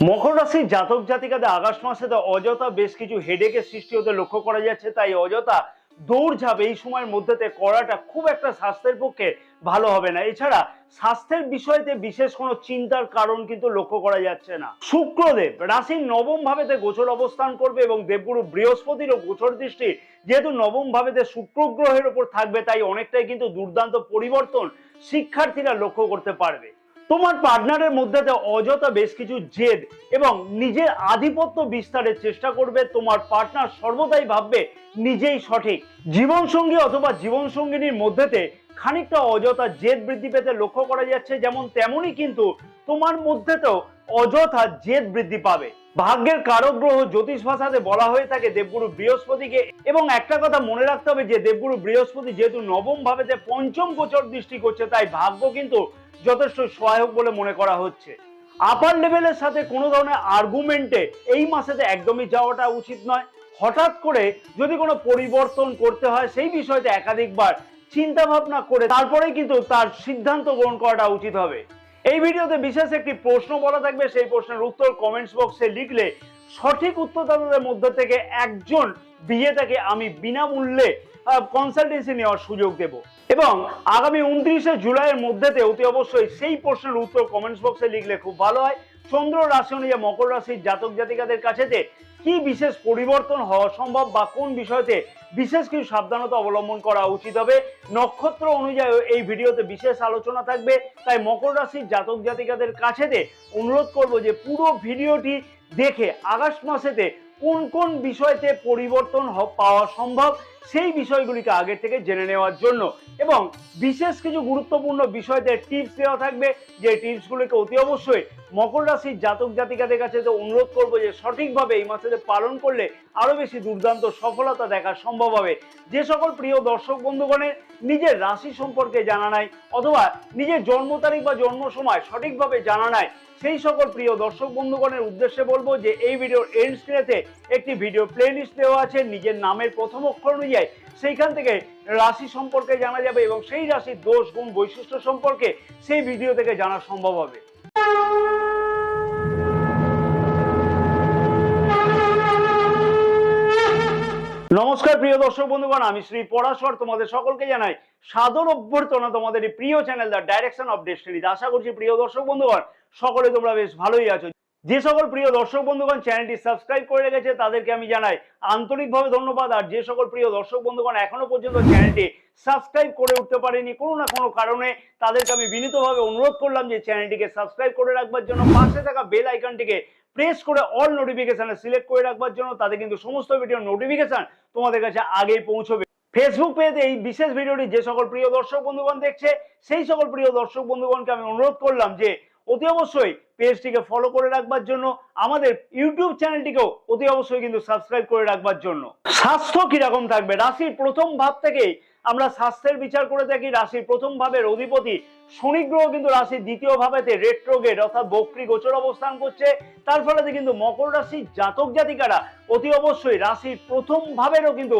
মকর রাশির জাতক জাতিকাদের আগস্ট মাসে অযথা বেশ কিছু হেডেকের সৃষ্টি হতে লক্ষ্য করা যাচ্ছে। তাই অযথা দৌড়ঝাঁপ এই সময়ের মধ্যেতে করাটা খুব একটা স্বাস্থ্যের পক্ষে ভালো হবে না। এছাড়া স্বাস্থ্যের বিষয়তে বিশেষ কোনো চিন্তার কারণ কিন্তু লক্ষ্য করা যাচ্ছে না। শুক্রদেব রাশির নবম ভাবেতে গোচর অবস্থান করবে এবং দেবগুরু বৃহস্পতিরও গোচর দৃষ্টি যেহেতু নবম ভাবেতে শুক্র গ্রহের উপর থাকবে, তাই অনেকটাই কিন্তু দুর্দান্ত পরিবর্তন শিক্ষার্থীরা লক্ষ্য করতে পারবে। তোমার পার্টনারের মধ্যে অযথা বেশ কিছু জেদ এবং নিজের আধিপত্য বিস্তারের চেষ্টা করবে। তোমার পার্টনার সর্বদাই ভাববে নিজেই সঠিক। জীবনসঙ্গী অথবা জীবনসঙ্গিনীর মধ্যেতে খানিকটা অযথা জেদ বৃদ্ধি পেতে লক্ষ্য করা যাচ্ছে, যেমন তেমনই কিন্তু তোমার মধ্যেতেও অযথা জেদ বৃদ্ধি পাবে। ভাগ্যের কারক গ্রহ জ্যোতিষ ভাষাতে বলা হয়ে থাকে দেবগুরু বৃহস্পতিকে, এবং একটা কথা মনে রাখতে হবে যে দেবগুরু বৃহস্পতি যেহেতু নবম ভাবেতে পঞ্চম গোচর দৃষ্টি করছে, তাই ভাগ্য কিন্তু যথেষ্ট সহায়ক বলে মনে করা হচ্ছে। আপার লেভেলের সাথে কোনো ধরনের আর্গুমেন্টে এই মাসেতে একদমই যাওয়াটা উচিত নয়। হঠাৎ করে যদি কোনো পরিবর্তন করতে হয় সেই বিষয়তে একাধিকবার চিন্তা ভাবনা করে তারপরেই কিন্তু তার সিদ্ধান্ত গ্রহণ করাটা উচিত হবে। এই ভিডিওতে বিশেষ একটি প্রশ্ন বলা থাকবে, সেই প্রশ্নের উত্তর কমেন্টস বক্সে লিখলে সঠিক উত্তরদাতাদের মধ্যে থেকে একজন বিজেতাকে আমি বিনামূল্যে কনসালটেন্সি নেওয়ার সুযোগ দেব। এবং আগামী 29শে জুলাইয়ের মধ্যেতে অতি অবশ্যই সেই প্রশ্নের উত্তর কমেন্টস বক্সে লিখলে খুব ভালো হয়। চন্দ্র রাশি অনুযায়ী মকর রাশির জাতক জাতিকাদের কাছেতে কি বিশেষ পরিবর্তন হওয়া সম্ভব বা কোন বিষয়তে বিশেষ কিছু সাবধানতা অবলম্বন করা উচিত হবে, নক্ষত্র অনুযায়ী এই ভিডিওতে বিশেষ আলোচনা থাকবে। তাই মকর রাশির জাতক জাতিকাদের কাছেতে অনুরোধ করব যে পুরো ভিডিওটি দেখে আগস্ট মাসেতে কোন কোন বিষয়তে পরিবর্তন পাওয়া সম্ভব সেই বিষয়গুলিকে আগে থেকে জেনে নেওয়ার জন্য, এবং বিশেষ কিছু গুরুত্বপূর্ণ বিষয়তে টিপস দেওয়া থাকবে, যে টিপসগুলিকে অতি অবশ্যই মকর রাশির জাতক জাতিকাদের কাছে তো অনুরোধ করবো যে সঠিকভাবে এই মাসে পালন করলে আরো বেশি দুর্দান্ত সফলতা দেখা সম্ভব হবে। যে সকল প্রিয় দর্শক বন্ধুগণের নিজের রাশি সম্পর্কে জানা নাই অথবা নিজের জন্ম তারিখ বা জন্ম সময় সঠিকভাবে জানা নাই, সেই সকল প্রিয় দর্শক বন্ধুগণের উদ্দেশ্যে বলবো যে এই ভিডিওর এন্ড স্ক্রিনেতে একটি ভিডিও প্লেলিস্ট দেওয়া আছে নিজের নামের প্রথম অক্ষর অনুযায়ী, সেইখান থেকে রাশি সম্পর্কে জানা যাবে এবং সেই রাশির দোষ গুণ বৈশিষ্ট্য সম্পর্কে সেই ভিডিও থেকে জানা সম্ভব হবে। নমস্কার প্রিয় দর্শক বন্ধুগণ, আমি শ্রী পরাশর তোমাদের সকলকে জানাই সাদর অভ্যর্থনা তোমাদের এই প্রিয় channel the direction of destiny. আশা করছি প্রিয় দর্শক বন্ধুগণ সকলে তোমরা বেশ ভালোই আছো। যে সকল প্রিয় দর্শক বন্ধুগণ চ্যানেলটি সাবস্ক্রাইব করে রেখেছে তাদেরকে আমি জানাই আন্তরিকভাবে ধন্যবাদ। আর যে সকল প্রিয় দর্শক বন্ধুগণ এখনো পর্যন্ত চ্যানেলটি সাবস্ক্রাইব করে উঠতে পারেনি কোনো না কোনো কারণে, তাদেরকে আমি বিনীতভাবে অনুরোধ করলাম যে চ্যানেলটিকে সাবস্ক্রাইব করে রাখবার জন্য, পাশে থাকা বেল আইকনটিকে প্রেস করে অল নোটিফিকেশনে সিলেক্ট করে রাখবার জন্য, তাতে কিন্তু সমস্ত ভিডিওর নোটিফিকেশন তোমাদের কাছে আগেই পৌঁছবে। ফেসবুক পেজে এই বিশেষ ভিডিওটি যে সকল প্রিয় দর্শক বন্ধুগণ দেখছে সেই সকল প্রিয় দর্শক বন্ধুগণকে আমি অনুরোধ করলাম যে অতি অবশ্যই পেজটিকে ফলো করে রাখবার জন্য, আমাদের ইউটিউব চ্যানেলটিকেও অতি অবশ্যই কিন্তু সাবস্ক্রাইব করে রাখবার জন্য। স্বাস্থ্য কিরকম থাকবে? রাশির প্রথম ভাব থেকেই আমরা স্বাস্থ্যের বিচার করে থাকি। রাশির প্রথম ভাবের অধিপতি শনি গ্রহ কিন্তু রাশির দ্বিতীয় ভাবেতে রেট্রোগেট অর্থাৎ বক্রী গোচর অবস্থান করছে। তার ফলে কিন্তু মকর রাশির জাতক জাতিকারা অতি অবশ্যই রাশির প্রথম ভাবেরও কিন্তু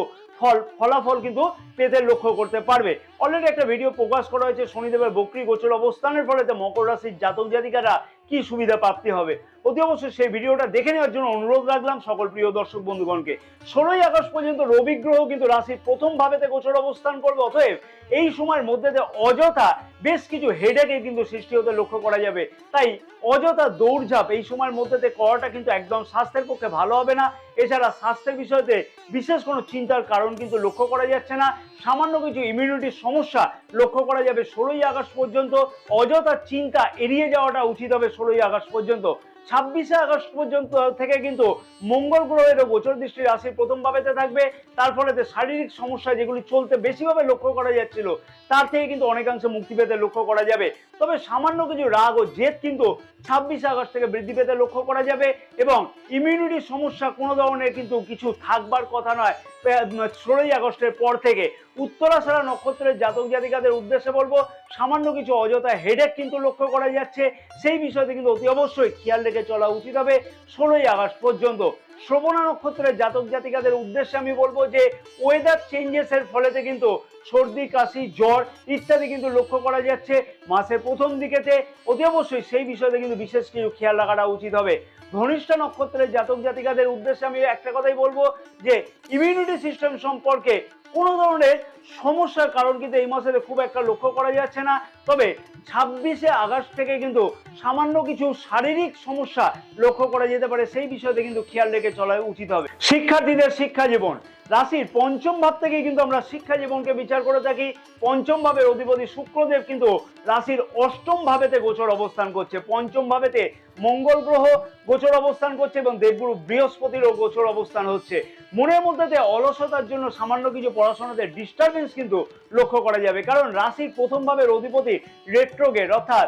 ফলাফল কিন্তু পেতে লক্ষ্য করতে পারবে। অলরেডি একটা ভিডিও প্রকাশ করা হয়েছে শনিদেবের বক্রী গোচর অবস্থানের ফলে মকর রাশির জাতক জাতিকারা কি সুবিধা প্রাপ্তি হবে। অতি অবশ্যই সেই ভিডিওটা দেখে নেওয়ার জন্য অনুরোধ রাখলাম সকল প্রিয় দর্শক বন্ধুগণকে। 16ই আগস্ট পর্যন্ত রবি গ্রহ কিন্তু রাশির প্রথম ভাবেতে গোচর অবস্থান করবে। অতএব এই সময়ের মধ্যে অযথা বেশ কিছু হেডেকের কিন্তু সৃষ্টি হতে লক্ষ্য করা যাবে। তাই অযথা দৌড়ঝাঁপ এই সময়ের মধ্যে করাটা কিন্তু একদম স্বাস্থ্যের পক্ষে ভালো হবে না। এছাড়া স্বাস্থ্যের বিষয়তে বিশেষ কোনো চিন্তার কারণ কিন্তু লক্ষ্য করা যাচ্ছে না। সামান্য কিছু ইমিউনিটির সমস্যা লক্ষ্য করা যাবে 16ই আগস্ট পর্যন্ত। অযথা চিন্তা এড়িয়ে যাওয়াটা উচিত হবে 16ই আগস্ট পর্যন্ত। 26শে আগস্ট পর্যন্ত থেকে কিন্তু মঙ্গল গ্রহের গোচর দৃষ্টি রাশির প্রথম ভাবেতে থাকবে। তার ফলে শারীরিক সমস্যা যেগুলি চলতে বেশিভাবে লক্ষ্য করা যাচ্ছিল তার থেকে কিন্তু অনেকাংশে মুক্তি পেতে লক্ষ্য করা যাবে। তবে সামান্য কিছু রাগ ও জেদ কিন্তু 26শে আগস্ট থেকে বৃদ্ধি পেতে লক্ষ্য করা যাবে, এবং ইমিউনিটির সমস্যা কোনো ধরনের কিন্তু কিছু থাকবার কথা নয় 16ই আগস্টের পর থেকে। উত্তরাষাঢ়া নক্ষত্রের জাতক জাতিকাদের উদ্দেশ্যে বলবো সামান্য কিছু অযথা হেডেক কিন্তু লক্ষ্য করা যাচ্ছে, সেই বিষয়তে কিন্তু অতি অবশ্যই খেয়াল রেখে চলা উচিত হবে 16ই আগস্ট পর্যন্ত। শ্রবণা নক্ষত্রের জাতক জাতিকাদের উদ্দেশ্যে আমি বলবো যে ওয়েদার চেঞ্জেস এর ফলেতে কিন্তু সর্দি কাশি জ্বর ইত্যাদি কিন্তু লক্ষ্য করা যাচ্ছে মাসের প্রথম দিকেতে। অতি অবশ্যই সেই বিষয়ে কিন্তু বিশেষ কিছু খেয়াল রাখাটা উচিত হবে। ধনিষ্ঠা নক্ষত্রের জাতক জাতিকাদের উদ্দেশ্যে আমি একটা কথাই বলবো যে ইমিউনিটি সিস্টেম সম্পর্কে কোনো ধরনের সমস্যার কারণ কিন্তু এই মাসে খুব একটা লক্ষ্য করা যাচ্ছে না। তবে 26শে আগস্ট থেকে কিন্তু সামান্য কিছু শারীরিক সমস্যা লক্ষ্য করা যেতে পারে, সেই বিষয়তে কিন্তু খেয়াল রেখে চলা উচিত হবে। শিক্ষার্থীদের শিক্ষা জীবন, রাশির পঞ্চম ভাব থেকে কিন্তু আমরা শিক্ষা জীবনকে বিচার করে থাকি। পঞ্চম ভাবের অধিপতি শুক্রদেব কিন্তু রাশির অষ্টম ভাবেতে গোচর অবস্থান করছে। পঞ্চম ভাবেতে মঙ্গল গ্রহ গোচর অবস্থান করছে এবং দেবগুরু বৃহস্পতিরও গোচর অবস্থান হচ্ছে। মনের মধ্যে অলসতার জন্য সামান্য কিছু পড়াশোনাতে ডিস্টারবেন্স কিন্তু লক্ষ্য করা যাবে, কারণ রাশির প্রথম ভাবের অধিপতি রেট্রোগেট অর্থাৎ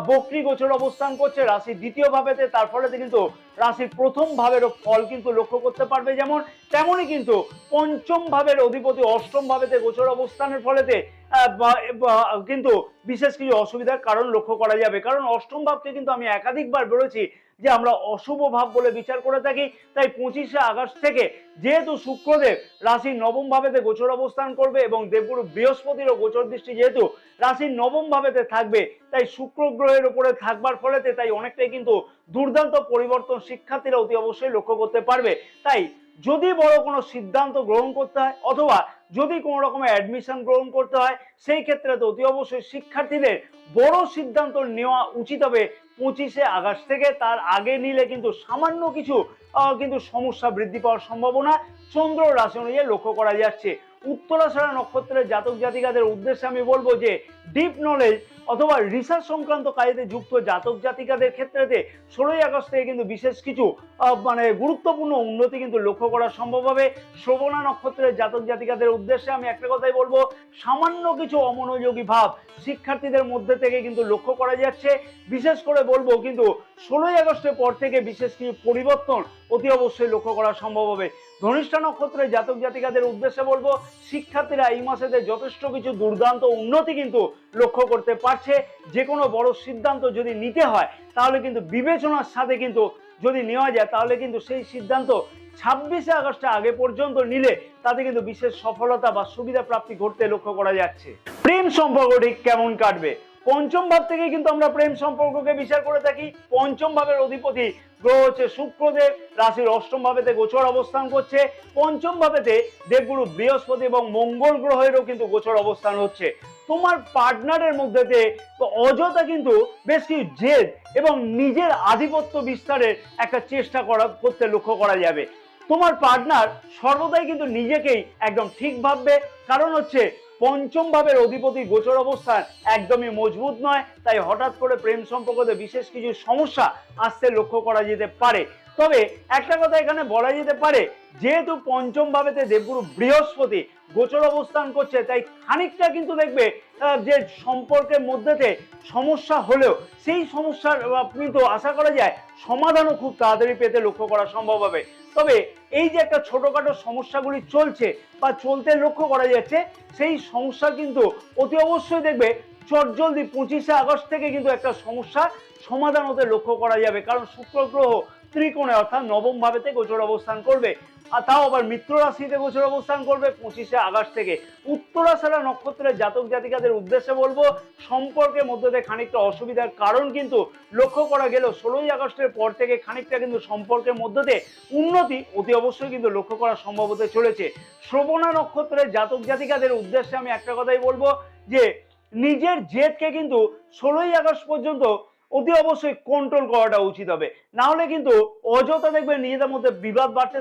বক্রী গোচর অবস্থান করছে রাশির দ্বিতীয় ভাবেতে। তার ফলে কিন্তু রাশির প্রথম ভাবেরও ফল কিন্তু লক্ষ্য করতে পারবে যেমন, তেমনই কিন্তু পঞ্চম ভাবের অধিপতি অষ্টম ভাবেতে গোচর অবস্থানের ফলেতে কিন্তু বিশেষ কিছু অসুবিধার কারণ লক্ষ্য করা যাবে। কারণ অষ্টম ভাবকে কিন্তু আমি একাধিকবার বলেছি যে আমরা অশুভ ভাব বলে বিচার করে থাকি। তাই 25শে আগস্ট থেকে যেহেতু শুক্রদেব রাশির নবম ভাবেতে গোচর অবস্থান করবে এবং দেবগুরু বৃহস্পতিরও গোচর দৃষ্টি যেহেতু রাশির নবম ভাবেতে থাকবে, তাই শুক্র গ্রহের উপরে থাকবার ফলেতে তাই অনেকটাই কিন্তু দুর্দান্ত পরিবর্তন শিক্ষার্থীরা অতি অবশ্যই লক্ষ্য করতে পারবে। তাই যদি বড় কোনো সিদ্ধান্ত গ্রহণ করতে হয় অথবা যদি কোনো রকমের অ্যাডমিশন গ্রহণ করতে হয়, সেই ক্ষেত্রে তো অতি অবশ্যই শিক্ষার্থীদের বড় সিদ্ধান্ত নেওয়া উচিত হবে 25শে আগস্ট থেকে। তার আগে নিলে কিন্তু সামান্য কিছু কিন্তু সমস্যা বৃদ্ধি পাওয়ার সম্ভাবনা চন্দ্র রাশি অনুযায়ী লক্ষ্য করা যাচ্ছে। উত্তরাষাঢ়া নক্ষত্রের জাতক জাতিকাদের উদ্দেশ্যে আমি বলবো যে ডিপ নলেজ অথবা রিসার্চ সংক্রান্ত কাজে যুক্ত জাতক জাতিকাদের ক্ষেত্রেতে 16ই আগস্ট থেকে কিন্তু বিশেষ কিছু গুরুত্বপূর্ণ উন্নতি কিন্তু লক্ষ্য করা সম্ভব হবে। শ্রবণা নক্ষত্রের জাতক জাতিকাদের উদ্দেশ্যে আমি একটা কথাই বলবো, সামান্য কিছু অমনোযোগী ভাব শিক্ষার্থীদের মধ্যে থেকে কিন্তু লক্ষ্য করা যাচ্ছে। বিশেষ করে বলবো কিন্তু 16ই আগস্টের পর থেকে বিশেষ কিছু পরিবর্তন অতি অবশ্যই লক্ষ্য করা সম্ভব হবে। ধনিষ্ঠা নক্ষত্রের জাতক জাতিকাদের উদ্দেশ্যে বলবো শিক্ষার্থীরা এই মাসেতে যথেষ্ট কিছু দুর্দান্ত উন্নতি কিন্তু লক্ষ্য করতে পারছে। যে কোনো বড় সিদ্ধান্ত যদি নিতে হয় তাহলে কিন্তু বিবেচনার সাথে কিন্তু যদি নেওয়া যায় তাহলে কিন্তু সেই সিদ্ধান্ত 26শে আগস্টের আগে পর্যন্ত নিলে তাতে কিন্তু বিশেষ সফলতা বা সুবিধা প্রাপ্তি ঘটতে লক্ষ্য করা যাচ্ছে। প্রেম সম্পর্ক ঠিক কেমন কাটবে? পঞ্চম ভাব থেকে কিন্তু আমরা প্রেম সম্পর্ককে বিচার করে থাকি। পঞ্চম ভাবের অধিপতি গ্রহ হচ্ছে শুক্রদেব, রাশির অষ্টম ভাবেতে গোচর অবস্থান করছে। পঞ্চম ভাবেতে দেবগুরু বৃহস্পতি এবং মঙ্গল গ্রহেরও কিন্তু গোচর অবস্থান হচ্ছে। তোমার পার্টনারের মধ্যে অযথা কিন্তু বেশ কিছু জেদ এবং নিজের আধিপত্য বিস্তারের একটা চেষ্টা করতে লক্ষ্য করা যাবে। তোমার পার্টনার সর্বদাই কিন্তু নিজেকেই একদম ঠিক ভাববে, কারণ হচ্ছে পঞ্চম ভাবের অধিপতি গোচর অবস্থান একদমই মজবুত নয়। তাই হঠাৎ করে প্রেম সম্পর্কতে বিশেষ কিছু সমস্যা আসতে লক্ষ্য করা যেতে পারে। তবে একটা কথা এখানে বলা যেতে পারে, যেহেতু পঞ্চম ভাবেতে দেবগুরু বৃহস্পতি গোচর অবস্থান করছে, তাই খানিকটা কিন্তু দেখবে যে সম্পর্কের মধ্যেতে সমস্যা হলেও সেই সমস্যার কিন্তু আশা করা যায় সমাধানও খুব তাড়াতাড়ি পেতে লক্ষ্য করা সম্ভব হবে। তবে এই যে একটা ছোটখাটো সমস্যাগুলি চলছে বা চলতে লক্ষ্য করা যাচ্ছে, সেই সমস্যা কিন্তু অতি অবশ্যই দেখবে চটজলদি 25শে আগস্ট থেকে কিন্তু একটা সমস্যার সমাধান হতে লক্ষ্য করা যাবে। কারণ শুক্র গ্রহ ত্রিকোণে অর্থাৎ নবম ভাবেতে গোচর অবস্থান করবে, আর তাও আবার মিত্র রাশিতে গোচর অবস্থান করবে 25শে আগস্ট থেকে। উত্তরাষাঢ়া নক্ষত্রের জাতক জাতিকাদের উদ্দেশ্যে বলবো সম্পর্কের মধ্যে খানিকটা অসুবিধার কারণ কিন্তু লক্ষ্য করা গেল 16ই আগস্টের পর থেকে খানিকটা কিন্তু সম্পর্কের মধ্যে উন্নতি অতি অবশ্যই কিন্তু লক্ষ্য করা সম্ভব হতে চলেছে। শ্রবণা নক্ষত্রের জাতক জাতিকাদের উদ্দেশ্যে আমি একটা কথাই বলবো যে নিজের জেদকে কিন্তু 16ই আগস্ট পর্যন্ত অতি অবশ্যই কন্ট্রোল করাটা উচিত হবে, না হলে কিন্তু অযথা দেখবে নিজেদের মধ্যে বিবাদ বাড়তে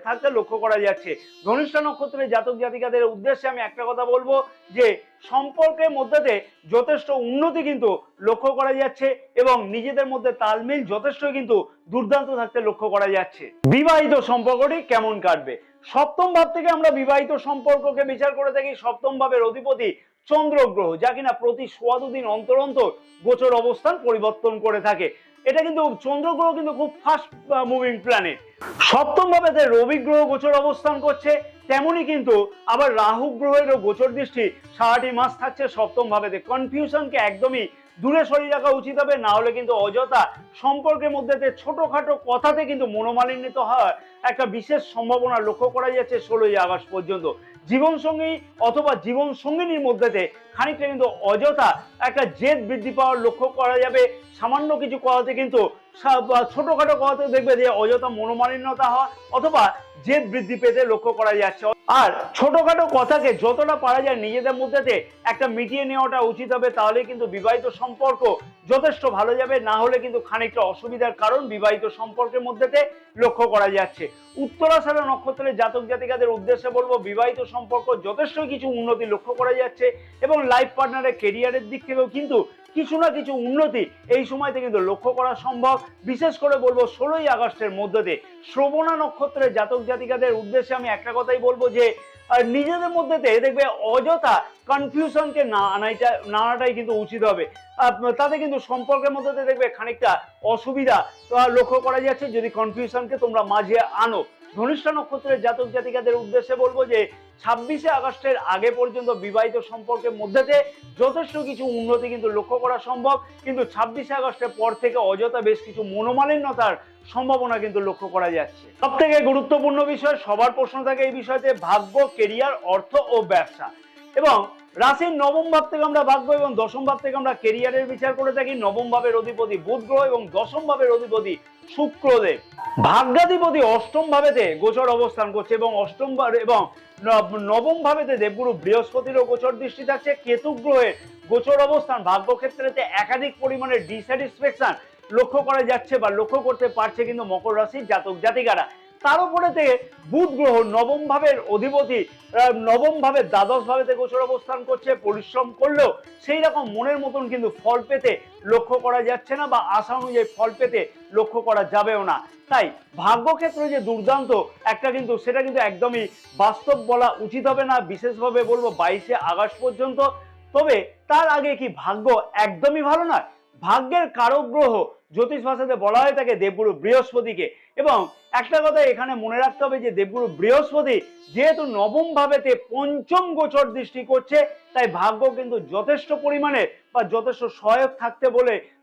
থাকতে লক্ষ্য করা যাচ্ছে। ধনিষ্ঠা নক্ষত্রের জাতক জাতিকাদের উদ্দেশ্যে আমি একটা কথা বলবো যে সম্পর্কের মধ্যে যথেষ্ট উন্নতি কিন্তু লক্ষ্য করা যাচ্ছে এবং নিজেদের মধ্যে তালমিল যথেষ্ট কিন্তু দুর্দান্ত থাকতে লক্ষ্য করা যাচ্ছে। বিবাহিত সম্পর্কটি কেমন কাটবে? সপ্তম ভাব থেকে আমরা বিবাহিত সম্পর্ককে বিচার করে থাকি। সপ্তম ভাবের অধিপতি চন্দ্র গ্রহ, যা কিনা প্রতি 1.25 দিন অন্তর অন্তর গোচর অবস্থান পরিবর্তন করে থাকে। এটা কিন্তু চন্দ্র গ্রহ কিন্তু খুব ফাস্ট মুভিং প্ল্যানেট। সপ্তম ভাবেতে রবি গ্রহ গোচর অবস্থান করছে, তেমনি কিন্তু আবার রাহু গ্রহেরও গোচর দৃষ্টি সারাটি মাস থাকছে সপ্তম ভাবেতে। কনফিউশনকে একদমই দূরে সরিয়ে রাখা উচিত হবে, না হলে কিন্তু অযথা সম্পর্কের মধ্যে ছোটখাটো কথাতে কিন্তু মনোমালিন্য হওয়ার একটা বিশেষ সম্ভাবনা লক্ষ্য করা যাচ্ছে 16ই আগস্ট পর্যন্ত। জীবনসঙ্গী অথবা জীবন সঙ্গিনীর মধ্যে খানিকটা কিন্তু অযথা একটা জেদ বৃদ্ধি পাওয়ার লক্ষ্য করা যাবে। সামান্য কিছু কথাতে কিন্তু ছোটখাটো কথাতে দেখবে যে অযথা মনোমালিন্যতা হওয়া অথবা জেদ বৃদ্ধি পেতে লক্ষ্য করা যাচ্ছে। আর ছোটখাটো কথাকে যতটা পারা যায় নিজেদের মধ্যে একটা মিটিয়ে নেওয়াটা উচিত হবে, তাহলে কিন্তু বিবাহিত সম্পর্ক যথেষ্ট ভালো যাবে, না হলে কিন্তু খানিকটা অসুবিধার কারণ বিবাহিত সম্পর্কের মধ্যে লক্ষ্য করা যাচ্ছে। উত্তরাষাঢ়া নক্ষত্রের জাতক জাতিকাদের উদ্দেশ্যে বলবো বিবাহিত সম্পর্ক যথেষ্ট কিছু উন্নতি লক্ষ্য করা যাচ্ছে এবং লাইফ পার্টনারের কেরিয়ারের দিক থেকেও কিন্তু কিছু না কিছু উন্নতি এই সময়তে কিন্তু লক্ষ্য করা সম্ভব। বিশেষ করে বলবো 16ই আগস্টের মধ্যে দিয়ে শ্রবণা নক্ষত্রের জাতক জাতিকাদের উদ্দেশ্যে আমি একটা কথাই বলবো যে নিজেদের মধ্যে দেখবে অযথা কনফিউশনকে না আনাটাই কিন্তু উচিত হবে। তাতে কিন্তু সম্পর্কের মধ্যে দেখবে খানিকটা অসুবিধা লক্ষ্য করা যাচ্ছে যদি কনফিউশনকে তোমরা মাঝে আনো। ধনিষ্ঠা নক্ষত্রের জাতক জাতিকাদের উদ্দেশ্যে বলবো যে 26শে আগস্টের আগে পর্যন্ত বিবাহিত সম্পর্কের মধ্যে যথেষ্ট কিছু উন্নতি কিন্তু লক্ষ্য করা সম্ভব, কিন্তু 26শে আগস্টের পর থেকে অযথা বেশ কিছু মনোমালিন্যতার সম্ভাবনা কিন্তু লক্ষ্য করা যাচ্ছে। সব থেকে গুরুত্বপূর্ণ বিষয়, সবার প্রশ্ন থাকে এই বিষয়তে, ভাগ্য, কেরিয়ার, অর্থ ও ব্যবসা। এবং রাশির নবম ভাব থেকে আমরা ভাগ্য এবং দশম ভাব থেকে আমরা কেরিয়ারের বিচার করে থাকি। নবম ভাবের অধিপতি বুধ গ্রহ এবং দশম ভাবের অধিপতি শুক্রদেব। ভাগ্যাধিপতি অষ্টম ভাবেতে গোচর অবস্থান করছে এবং অষ্টম এবং নবম ভাবেতে দেবগুরু বৃহস্পতিরও গোচর দৃষ্টি থাকছে। কেতু গ্রহের গোচর অবস্থান ভাগ্যক্ষেত্রেতে একাধিক পরিমাণে ডিস্যাটিসফ্যাকশন লক্ষ্য করা যাচ্ছে বা লক্ষ্য করতে পারছে কিন্তু মকর রাশির জাতক জাতিকারা। তার উপরে থেকে বুধ গ্রহ নবম ভাবের অধিপতি নবম ভাবের দ্বাদশ ভাবেতে গোচর অবস্থান করছে। পরিশ্রম করলেও সেই রকম মনের মতন কিন্তু ফল পেতে লক্ষ্য করা যাচ্ছে না বা আশা অনুযায়ী ফল পেতে লক্ষ্য করা যাবেও না। তাই ভাগ্যক্ষেত্রে যে দুর্দান্ত একটা কিন্তু সেটা কিন্তু একদমই বাস্তব বলা উচিত হবে না, বিশেষভাবে বলবো 22শে আগস্ট পর্যন্ত। তবে তার আগে কি ভাগ্য একদমই ভালো নয়? ভাগ্যের কারক গ্রহ জ্যোতিষ ভাষাতে বলা হয়ে থাকে দেবগুরু বৃহস্পতিকে। এবং একটা কথা এখানে মনে রাখতে হবে যে দেবগুরু বৃহস্পতি যেহেতু নবম ভাবেতে পঞ্চম গোচর দৃষ্টি করছে, তাই ভাগ্য কিন্তু যথেষ্ট পরিমাণে বা যথেষ্ট সহায়ক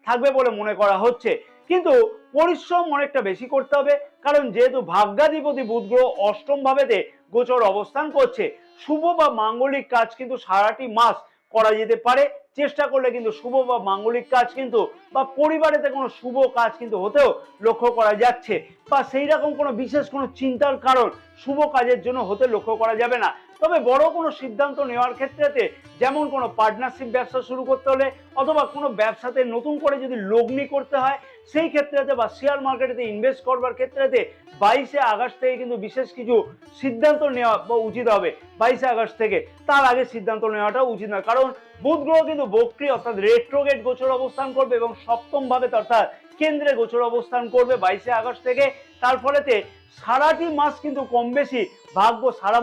থাকবে বলে মনে করা হচ্ছে। কিন্তু পরিশ্রম অনেকটা বেশি করতে হবে, কারণ যেহেতু ভাগ্যাধিপতি বুধ গ্রহ অষ্টম ভাবেতে গোচর অবস্থান করছে। শুভ বা মাঙ্গলিক কাজ কিন্তু সারাটি মাস করা যেতে পারে, চেষ্টা করলে কিন্তু শুভ বা মাঙ্গলিক কাজ কিন্তু বা পরিবারেতে কোনো শুভ কাজ কিন্তু হতেও লক্ষ্য করা যাচ্ছে, বা সেই রকম কোনো বিশেষ কোনো চিন্তার কারণ শুভ কাজের জন্য হতে লক্ষ্য করা যাবে না। তবে বড় কোনো সিদ্ধান্ত নেওয়ার ক্ষেত্রেতে, যেমন কোনো পার্টনারশিপ ব্যবসা শুরু করতে হলে অথবা কোনো ব্যবসাতে নতুন করে যদি লগ্নি করতে হয় সেই ক্ষেত্রেতে বা শেয়ার মার্কেটেতে ইনভেস্ট করবার ক্ষেত্রেতে 22শে আগস্ট থেকে কিন্তু বিশেষ কিছু সিদ্ধান্ত নেওয়া উচিত হবে। 22শে আগস্ট থেকে, তার আগে সিদ্ধান্ত নেওয়াটা উচিত নয়, কারণ বুধ গ্রহ কিন্তু বক্রী অর্থাৎ রেট্রোগেট গোচর অবস্থান করবে এবং সপ্তম ভাবে অর্থাৎ কেন্দ্রে গোচর অবস্থান করবে 22শে আগস্ট থেকে। তার ফলেতে সারাটি মাস কিন্তু কম বেশি ভাগ্য সারা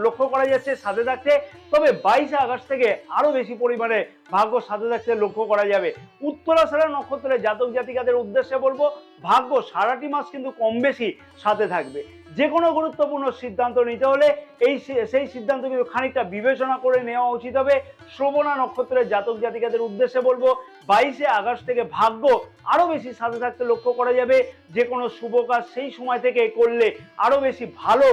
লক্ষ্য করা যাচ্ছে সাথে থাকতে। তবে 22শে আগস্ট থেকে আরো বেশি পরিমাণে ভাগ্য সাথে থাকতে লক্ষ্য করা যাবে। উত্তরাষাঢ়া নক্ষত্রের জাতক জাতিকাদের উদ্দেশ্যে বলবো ভাগ্য সারাটি মাস কিন্তু কম বেশি সাথে থাকবে। যে কোনো গুরুত্বপূর্ণ সিদ্ধান্ত নিতে হলে সেই সিদ্ধান্ত কিন্তু খানিকটা বিবেচনা করে নেওয়া উচিত হবে। শ্রবণা নক্ষত্রের জাতক জাতিকাদের উদ্দেশ্যে বলবো 22শে আগস্ট থেকে ভাগ্য আরো বেশি সাথে থাকতে লক্ষ্য করা যাবে। যে কোনো শুভ কাজ সেই সময় থেকে করলে আরো বেশি ভালো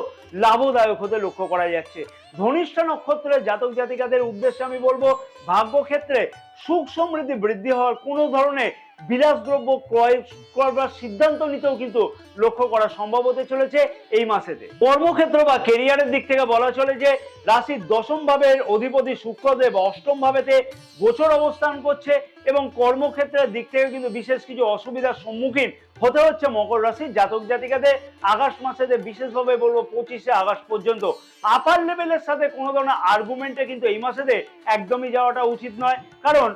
লাভদায়ক হতে লক্ষ্য করা যাচ্ছে। ধনিষ্ঠা নক্ষত্রের জাতক জাতিকাদের উদ্দেশ্যে আমি বলবো ভাগ্য ক্ষেত্রে সুখ সমৃদ্ধি বৃদ্ধি হওয়ার কোনো ধরনের বিলাসদ্রব্য ক্রয় করবার সিদ্ধান্ত নিতেও কিন্তু লক্ষ্য করা সম্ভব হতে চলেছে এই মাসেতে। কর্মক্ষেত্র বা কেরিয়ারের দিক থেকে বলা চলে যে রাশির দশম ভাবের অধিপতি শুক্রদেব অষ্টম ভাবেতে গোচর অবস্থান করছে এবং কর্মক্ষেত্রের দিক থেকে কিন্তু বিশেষ কিছু অসুবিধার সম্মুখীন হতে হচ্ছে মকর রাশির জাতক জাতিকাদের আগস্ট মাসেতে, বিশেষভাবে বলবো 25শে আগস্ট পর্যন্ত। আপার লেভেলের সাথে কোনো ধরনের আর্গুমেন্টে কিন্তু এই মাসেতে একদমই যাওয়াটা উচিত নয়, কারণ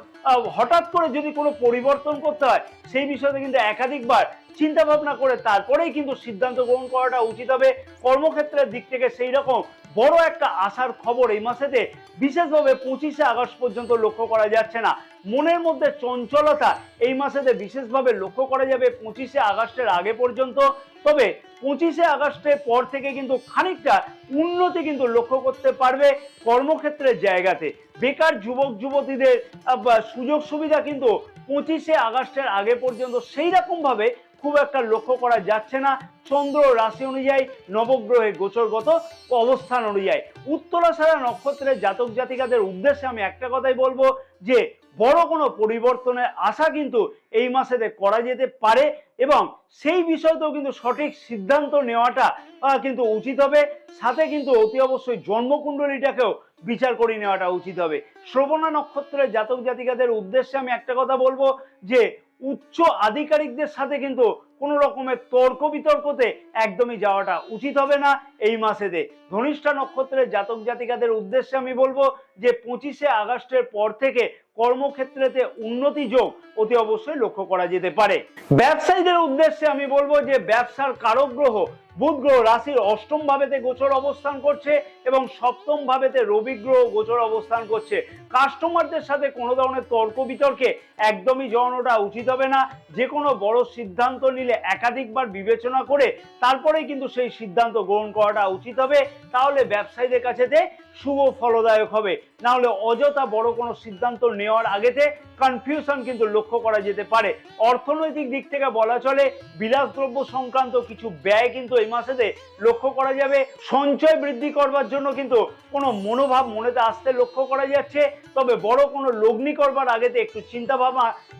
হঠাৎ করে যদি কোনো পরিবর্তন করতে হয় সেই বিষয়ে কিন্তু একাধিকবার চিন্তা ভাবনা করে তারপরেই কিন্তু সিদ্ধান্ত গ্রহণ করাটা উচিত হবে। কর্মক্ষেত্রের দিক থেকে সেই রকম বড় একটা আশার খবর এই মাসেতে বিশেষভাবে 25শে আগস্ট পর্যন্ত লক্ষ্য করা যাচ্ছে না। মনের মধ্যে চঞ্চলতা এই মাসেতে বিশেষভাবে লক্ষ্য করা যাবে 25শে আগস্টের আগে পর্যন্ত। তবে 25শে আগস্টের পর থেকে কিন্তু খানিকটা উন্নতি কিন্তু লক্ষ্য করতে পারবে কর্মক্ষেত্রের জায়গাতে। বেকার যুবক যুবতীদের সুযোগ সুবিধা কিন্তু 25শে আগস্টের আগে পর্যন্ত সেই রকম ভাবে খুব একটা লক্ষ্য করা যাচ্ছে না চন্দ্র রাশি অনুযায়ী, নবগ্রহে গোচরগত অবস্থান অনুযায়ী। উত্তরাষাঢ়া নক্ষত্রের জাতক জাতিকাদের উদ্দেশ্যে আমি একটা কথাই বলবো যে বড় কোনো পরিবর্তনের আশা কিন্তু এই মাসেতে করা যেতে পারে এবং সেই বিষয়তেও কিন্তু সঠিক সিদ্ধান্ত নেওয়াটা কিন্তু উচিত হবে। সাথে কিন্তু অতি অবশ্যই জন্মকুণ্ডলীটাকেও বিচার করে নেওয়াটা উচিত হবে। শ্রবণা নক্ষত্রের জাতক জাতিকাদের উদ্দেশ্যে আমি একটা কথা বলবো যে উচ্চ আধিকারিকদের সাথে কিন্তু কোনো রকমের তর্ক বিতর্কতে একদমই যাওয়াটা উচিত হবে না এই মাসেতে। ধনিষ্ঠা নক্ষত্রের জাতক জাতিকাদের উদ্দেশ্যে আমি বলবো যে 25শে আগস্টের পর থেকে কর্মক্ষেত্রেতে উন্নতি যোগ অতি অবশ্যই লক্ষ্য করা যেতে পারে। ব্যবসায়ীদের উদ্দেশ্যে আমি বলবো যে ব্যবসার কারক গ্রহ বুধ গ্রহ রাশির অষ্টম ভাবেতে গোচর অবস্থান করছে এবং সপ্তম ভাবেতে রবি গ্রহ গোচর অবস্থান করছে। কাস্টমারদের সাথে কোনো ধরনের তর্ক বিতর্কে একদমই জড়ানোটা উচিত হবে না। যে কোনো বড় সিদ্ধান্ত নিলে একাধিকবার বিবেচনা করে তারপরেই কিন্তু সেই সিদ্ধান্ত গ্রহণ করাটা উচিত হবে, তাহলে ব্যবসায়ীদের কাছেতে শুভ ফলদায়ক হবে। না হলে অযথা বড় কোনো সিদ্ধান্ত নেওয়ার আগেতে কনফিউশন কিন্তু লক্ষ্য করা যেতে পারে। অর্থনৈতিক দিক থেকে বলা চলে বিলাসদ্রব্য সংক্রান্ত কিছু ব্যয় কিন্তু এই মাসেতে লক্ষ্য করা যাবে। সঞ্চয় বৃদ্ধি করবার জন্য কিন্তু কোনো মনোভাব মনেতে আসতে লক্ষ্য করা যাচ্ছে। তবে বড় কোনো লগ্নি করবার আগেতে একটু চিন্তা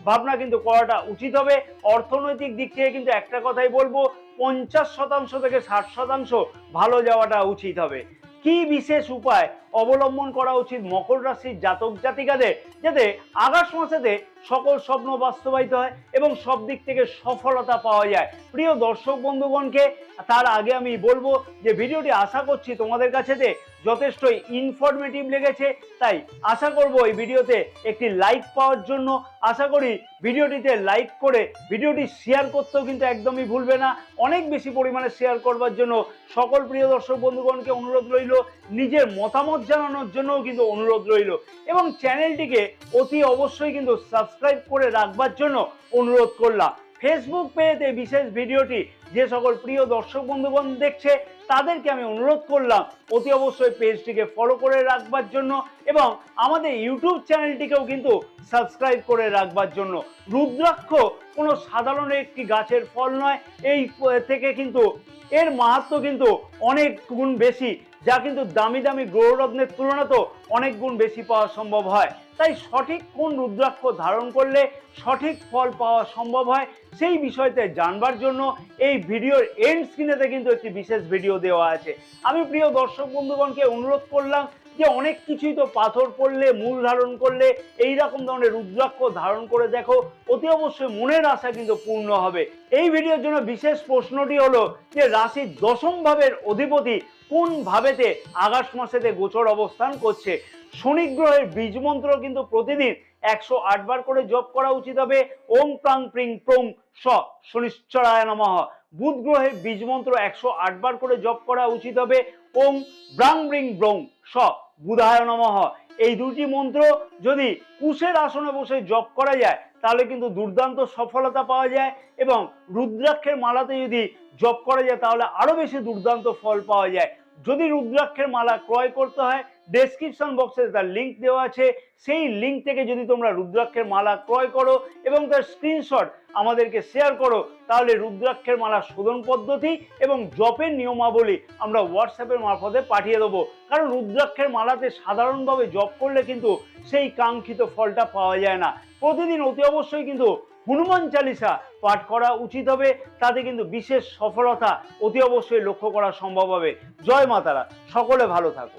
ভাবনা কিন্তু করাটা উচিত হবে। অর্থনৈতিক দিক থেকে কিন্তু একটা কথাই বলবো 50% থেকে 60% ভালো যাওয়াটা উচিত হবে। কি বিশেষ উপায় অবলম্বন করা উচিত মকর রাশির জাতক জাতিকাদের যাতে আগস্ট মাসেতে সকল স্বপ্ন বাস্তবায়িত হয় এবং সব দিক থেকে সফলতা পাওয়া যায়? প্রিয় দর্শক বন্ধুগণকে তার আগে আমি বলবো যে ভিডিওটি আশা করছি তোমাদের কাছেতে যথেষ্ট ইনফরমেটিভ লেগেছে, তাই আশা করব এই ভিডিওতে একটি লাইক পাওয়ার জন্য। আশা করি ভিডিওটিতে লাইক করে ভিডিওটি শেয়ার করতেও কিন্তু একদমই ভুলবে না। অনেক বেশি পরিমাণে শেয়ার করবার জন্য সকল প্রিয় দর্শক বন্ধুগণকে অনুরোধ রইল। নিজের মতামত জানানোর জন্যও কিন্তু অনুরোধ রইল এবং চ্যানেলটিকে অতি অবশ্যই কিন্তু সাবস্ক্রাইব করে রাখবার জন্য অনুরোধ করলাম। ফেসবুক পেজে বিশেষ ভিডিওটি যে সকল প্রিয় দর্শক বন্ধুগণ দেখছে তাদেরকে আমি অনুরোধ করলাম অতি অবশ্যই পেজটিকে ফলো করে রাখবার জন্য এবং আমাদের ইউটিউব চ্যানেলটিকেও কিন্তু সাবস্ক্রাইব করে রাখবার জন্য। রুদ্রাক্ষ কোনো সাধারণ একটি গাছের ফল নয়, এই থেকে কিন্তু এর মাহাত্ম্য কিন্তু অনেক গুণ বেশি, যা কিন্তু দামি দামি গ্রহরত্নের তুলনাতেও অনেক গুণ বেশি পাওয়া সম্ভব হয়। তাই সঠিক কোন রুদ্রাক্ষ ধারণ করলে সঠিক ফল পাওয়া সম্ভব হয় সেই বিষয়তে জানবার জন্য এই ভিডিওর এন্ড স্ক্রিনেতে কিন্তু একটি বিশেষ ভিডিও দেওয়া আছে। আমি প্রিয় দর্শক বন্ধুগণকে অনুরোধ করলাম যে অনেক কিছুই তো পাথর পড়লে মূল ধারণ করলে এই রকম ধরনের রুদ্রাক্ষ ধারণ করে দেখো, অতি অবশ্যই মনের আশা কিন্তু পূর্ণ হবে। এই ভিডিওর জন্য বিশেষ প্রশ্নটি হলো যে রাশির দশম ভাবের অধিপতি কোন ভাবেতে আগস্ট মাসেতে গোচর অবস্থান করছে। শনি গ্রহের বীজ মন্ত্র কিন্তু প্রতিদিন 108 বার করে জপ করা উচিত হবে। ওং প্রাং প্রিং প্রং স শনিশ্চরায় নমঃ। বুধ গ্রহের বীজ মন্ত্র 108 বার করে জপ করা উচিত হবে। ওং ব্রাং ব্রিং ব্রং স বুধায় নমঃ। এই দুটি মন্ত্র যদি কুশের আসনে বসে জপ করা যায় তাহলে কিন্তু দুর্দান্ত সফলতা পাওয়া যায় এবং রুদ্রাক্ষের মালাতে যদি জপ করা যায় তাহলে আরো বেশি দুর্দান্ত ফল পাওয়া যায়। যদি রুদ্রাক্ষের মালা ক্রয় করতে হয় ডেসক্রিপশন বক্সে তার লিঙ্ক দেওয়া আছে, সেই লিঙ্ক থেকে যদি তোমরা রুদ্রাক্ষের মালা ক্রয় করো এবং তার স্ক্রিনশট আমাদেরকে শেয়ার করো তাহলে রুদ্রাক্ষের মালা শোধন পদ্ধতি এবং জপের নিয়মাবলী আমরা হোয়াটসঅ্যাপের মারফতে পাঠিয়ে দেবো। কারণ রুদ্রাক্ষের মালাতে সাধারণভাবে জপ করলে কিন্তু সেই কাঙ্ক্ষিত ফলটা পাওয়া যায় না। প্রতিদিন অতি অবশ্যই কিন্তু হনুমান চালিসা পাঠ করা উচিত হবে, তাতে কিন্তু বিশেষ সফলতা অতি অবশ্যই লক্ষ্য করা সম্ভব হবে। জয় মা তারা, সকলে ভালো থাকো।